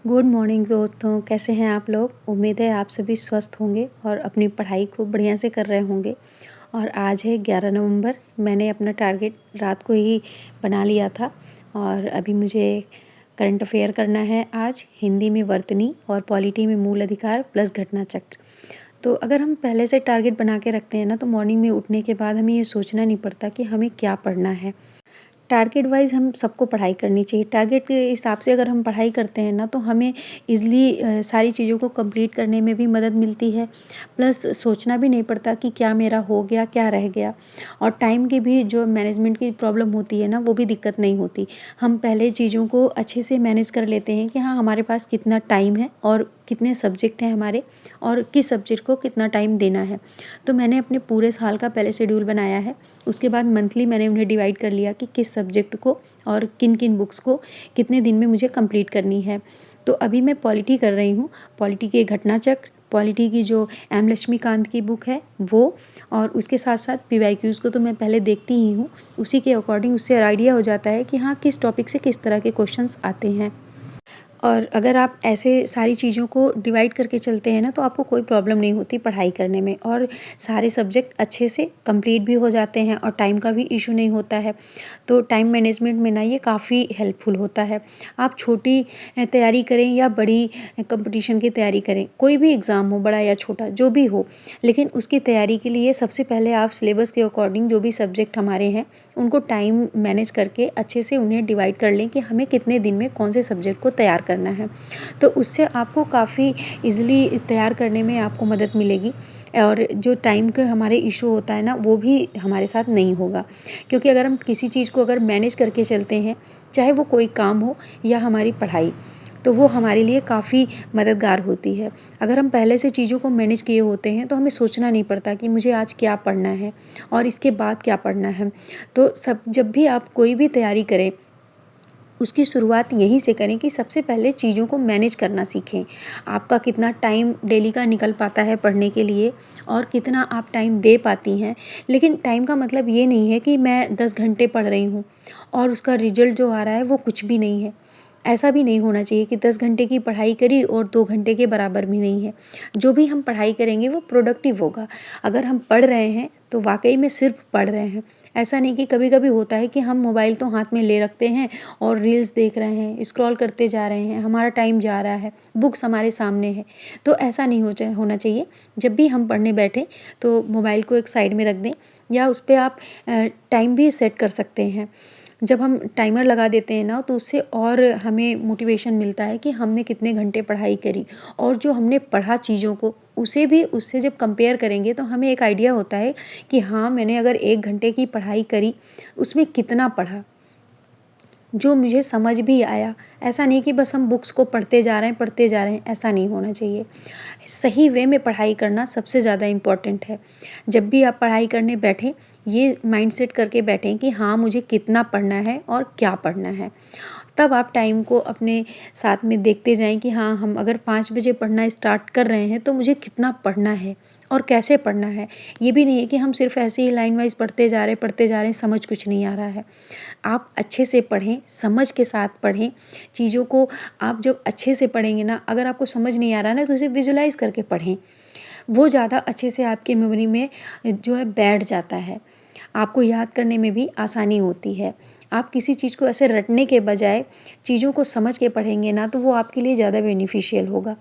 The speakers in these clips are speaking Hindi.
गुड मॉर्निंग दोस्तों, कैसे हैं आप लोग। उम्मीद है आप सभी स्वस्थ होंगे और अपनी पढ़ाई खूब बढ़िया से कर रहे होंगे। और आज है 11 नवंबर। मैंने अपना टारगेट रात को ही बना लिया था और अभी मुझे करंट अफेयर करना है। आज हिंदी में वर्तनी और पॉलिटी में मूल अधिकार प्लस घटना चक्र। तो अगर हम पहले से टारगेट बना के रखते हैं ना, तो मॉर्निंग में उठने के बाद हमें ये सोचना नहीं पड़ता कि हमें क्या पढ़ना है। टारगेट वाइज़ हम सबको पढ़ाई करनी चाहिए। टारगेट के हिसाब से अगर हम पढ़ाई करते हैं ना, तो हमें ईज़िली सारी चीज़ों को कंप्लीट करने में भी मदद मिलती है। प्लस सोचना भी नहीं पड़ता कि क्या मेरा हो गया, क्या रह गया। और टाइम की भी जो मैनेजमेंट की प्रॉब्लम होती है ना, वो भी दिक्कत नहीं होती। हम पहले चीज़ों को अच्छे से मैनेज कर लेते हैं कि हाँ, हमारे पास कितना टाइम है और कितने सब्जेक्ट हैं हमारे और किस सब्जेक्ट को कितना टाइम देना है। तो मैंने अपने पूरे साल का पहले शेड्यूल बनाया है। उसके बाद मंथली मैंने उन्हें डिवाइड कर लिया कि किस सब्जेक्ट को और किन किन बुक्स को कितने दिन में मुझे कंप्लीट करनी है। तो अभी मैं पॉलिटी कर रही हूँ। पॉलिटी के घटना चक्र, पॉलिटी की जो एम लक्ष्मीकांत की बुक है वो, और उसके साथ साथ पीवाईक्यूज़ को तो मैं पहले देखती ही हूँ। उसी के अकॉर्डिंग उससे आइडिया हो जाता है कि हाँ, किस टॉपिक से किस तरह के क्वेश्चंस आते हैं। और अगर आप ऐसे सारी चीज़ों को डिवाइड करके चलते हैं ना, तो आपको कोई प्रॉब्लम नहीं होती पढ़ाई करने में और सारे सब्जेक्ट अच्छे से कंप्लीट भी हो जाते हैं और टाइम का भी इशू नहीं होता है। तो टाइम मैनेजमेंट में ना ये काफ़ी हेल्पफुल होता है। आप छोटी तैयारी करें या बड़ी कंपटीशन की तैयारी करें, कोई भी एग्ज़ाम हो, बड़ा या छोटा जो भी हो, लेकिन उसकी तैयारी के लिए सबसे पहले आप सिलेबस के अकॉर्डिंग जो भी सब्जेक्ट हमारे हैं उनको टाइम मैनेज करके अच्छे से उन्हें डिवाइड कर लें कि हमें कितने दिन में कौन से सब्जेक्ट को तैयार करना है। तो उससे आपको काफ़ी ईज़िली तैयार करने में आपको मदद मिलेगी और जो टाइम का हमारे इशू होता है ना, वो भी हमारे साथ नहीं होगा। क्योंकि अगर हम किसी चीज़ को अगर मैनेज करके चलते हैं, चाहे वो कोई काम हो या हमारी पढ़ाई, तो वो हमारे लिए काफ़ी मददगार होती है। अगर हम पहले से चीज़ों को मैनेज किए होते हैं, तो हमें सोचना नहीं पड़ता कि मुझे आज क्या पढ़ना है और इसके बाद क्या पढ़ना है। तो जब भी आप कोई भी तैयारी करें, उसकी शुरुआत यहीं से करें कि सबसे पहले चीज़ों को मैनेज करना सीखें। आपका कितना टाइम डेली का निकल पाता है पढ़ने के लिए और कितना आप टाइम दे पाती हैं। लेकिन टाइम का मतलब ये नहीं है कि मैं 10 घंटे पढ़ रही हूँ और उसका रिज़ल्ट जो आ रहा है वो कुछ भी नहीं है। ऐसा भी नहीं होना चाहिए कि 10 घंटे की पढ़ाई करी और 2 घंटे के बराबर भी नहीं है। जो भी हम पढ़ाई करेंगे वो प्रोडक्टिव होगा। अगर हम पढ़ रहे हैं तो वाक़ई में सिर्फ़ पढ़ रहे हैं। ऐसा नहीं कि कभी-कभी होता है कि हम मोबाइल तो हाथ में ले रखते हैं और रील्स देख रहे हैं, स्क्रॉल करते जा रहे हैं, हमारा टाइम जा रहा है, बुक्स हमारे सामने है। तो ऐसा नहीं होना चाहिए। जब भी हम पढ़ने बैठें तो मोबाइल को एक साइड में रख दें या उस पे आप टाइम भी सेट कर सकते हैं। जब हम टाइमर लगा देते हैं ना, तो उससे और हमें मोटिवेशन मिलता है कि हमने कितने घंटे पढ़ाई करी और जो हमने पढ़ा चीज़ों को उसे भी उससे जब कंपेयर करेंगे तो हमें एक आइडिया होता है कि हाँ, मैंने अगर 1 घंटे की पढ़ाई करी, उसमें कितना पढ़ा, जो मुझे समझ भी आया। ऐसा नहीं कि बस हम बुक्स को पढ़ते जा रहे हैं, ऐसा नहीं होना चाहिए। सही वे में पढ़ाई करना सबसे ज़्यादा इम्पॉर्टेंट है। जब भी आप पढ़ाई करने बैठें, ये माइंडसेट करके बैठें कि हाँ, मुझे कितना पढ़ना है और क्या पढ़ना है। तब आप टाइम को अपने साथ में देखते जाएँ कि हाँ, हम अगर 5 बजे पढ़ना स्टार्ट कर रहे हैं, तो मुझे कितना पढ़ना है और कैसे पढ़ना है। ये भी नहीं है कि हम सिर्फ़ ऐसे ही लाइन वाइज़ पढ़ते जा रहे हैं, समझ कुछ नहीं आ रहा है। आप अच्छे से पढ़ें, समझ के साथ पढ़ें। चीज़ों को आप जब अच्छे से पढ़ेंगे ना, अगर आपको समझ नहीं आ रहा ना, तो उसे विजुअलाइज़ करके पढ़ें। वो ज़्यादा अच्छे से आपकी मेमोरी में जो है बैठ जाता है। आपको याद करने में भी आसानी होती है। आप किसी चीज़ को ऐसे रटने के बजाय चीज़ों को समझ के पढ़ेंगे ना, तो वो आपके लिए ज़्यादा बेनिफिशियल होगा।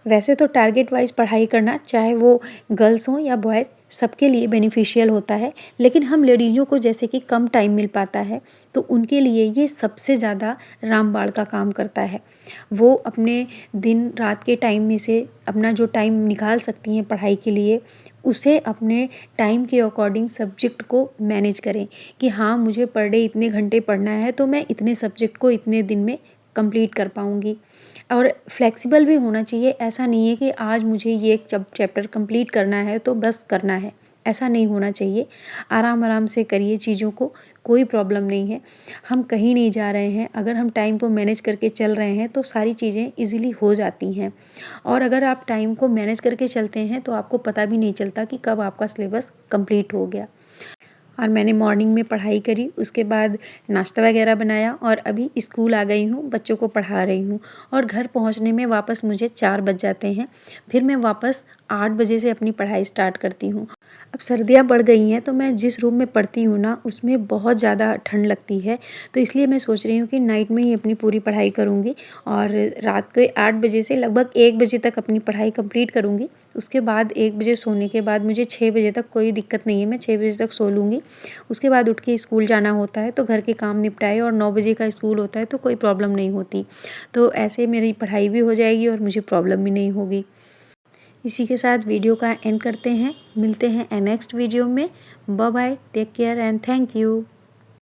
वैसे तो टारगेट वाइज़ पढ़ाई करना, चाहे वो गर्ल्स हों या बॉयज़, सबके लिए बेनिफिशियल होता है। लेकिन हम लेडीज़ों को जैसे कि कम टाइम मिल पाता है, तो उनके लिए ये सबसे ज़्यादा रामबाण का काम करता है। वो अपने दिन रात के टाइम में से अपना जो टाइम निकाल सकती हैं पढ़ाई के लिए, उसे अपने टाइम के अकॉर्डिंग सब्जेक्ट को मैनेज करें कि हाँ, मुझे पर डे इतने घंटे पढ़ना है, तो मैं इतने सब्जेक्ट को इतने दिन में कंप्लीट कर पाऊँगी। और फ्लेक्सिबल भी होना चाहिए। ऐसा नहीं है कि आज मुझे ये एक चैप्टर कंप्लीट करना है तो बस करना है, ऐसा नहीं होना चाहिए। आराम-आराम से करिए चीज़ों को, कोई प्रॉब्लम नहीं है। हम कहीं नहीं जा रहे हैं, अगर हम टाइम को मैनेज करके चल रहे हैं तो सारी चीज़ें ईज़िली हो जाती हैं। और अगर आप टाइम को मैनेज करके चलते हैं तो आपको पता भी नहीं चलता कि कब आपका सिलेबस कंप्लीट हो गया। और मैंने मॉर्निंग में पढ़ाई करी, उसके बाद नाश्ता वगैरह बनाया और अभी स्कूल आ गई हूँ, बच्चों को पढ़ा रही हूँ और घर पहुँचने में वापस मुझे 4 बज जाते हैं। फिर मैं वापस 8 बजे से अपनी पढ़ाई स्टार्ट करती हूँ। अब सर्दियाँ बढ़ गई हैं तो मैं जिस रूम में पढ़ती हूँ ना, उसमें बहुत ज़्यादा ठंड लगती है, तो इसलिए मैं सोच रही हूँ कि नाइट में ही अपनी पूरी पढ़ाई करूँगी और रात के 8 बजे से लगभग 1 बजे तक अपनी पढ़ाई कंप्लीट करूँगी। उसके बाद 1 बजे सोने के बाद मुझे 6 बजे तक कोई दिक्कत नहीं है, मैं 6 बजे तक सो लूँगी। उसके बाद उठ के स्कूल जाना होता है तो घर के काम निपटाए और 9 बजे का स्कूल होता है तो कोई प्रॉब्लम नहीं होती। तो ऐसे मेरी पढ़ाई भी हो जाएगी और मुझे प्रॉब्लम भी नहीं होगी। इसी के साथ वीडियो का एंड करते हैं, मिलते हैं नेक्स्ट वीडियो में। Bye bye, take care and thank you.